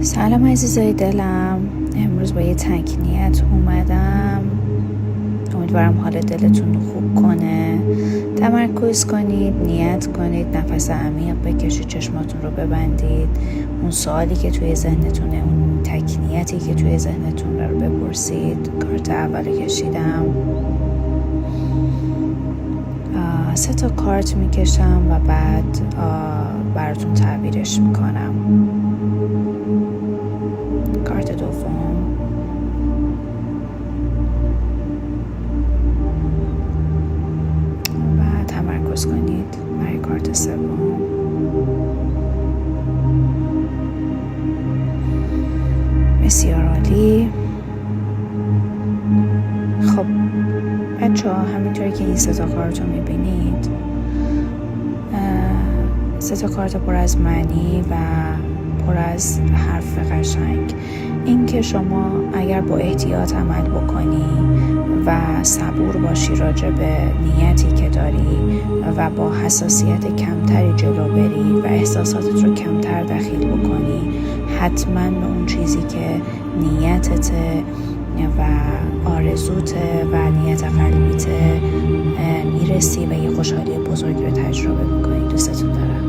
سلام عزیزای دلم، امروز با یه تکنیت اومدم. امیدوارم حال دلتون رو خوب کنه. تمرکز کنید، نیت کنید، نفس عمیق بکشید، چشماتون رو ببندید، اون سوالی که توی ذهنتونه، اون تکنیتی که توی ذهنتون رو بپرسید. کارت اول کشیدم، 3 کارت میکشم و بعد براتون تعبیرش میکنم. کارت دوم، و تمرکز کنید برای کارت سوم. بسیار عالی. خب بچه ها، همینطوری که این 3 کارت رو میبینید، 3 کارت پر از معنی و پر از حرف قشنگ. این که شما اگر با احتیاط عمل بکنی و صبور باشی راجع به نیتی که داری و با حساسیت کمتری جلو بری و احساساتت رو کمتر دخیل بکنی، حتما به اون چیزی که نیتته و آرزوته و نیت قلبیته میرسی و یه خوشحالی بزرگی رو تجربه میکنی. دوستتون دارم.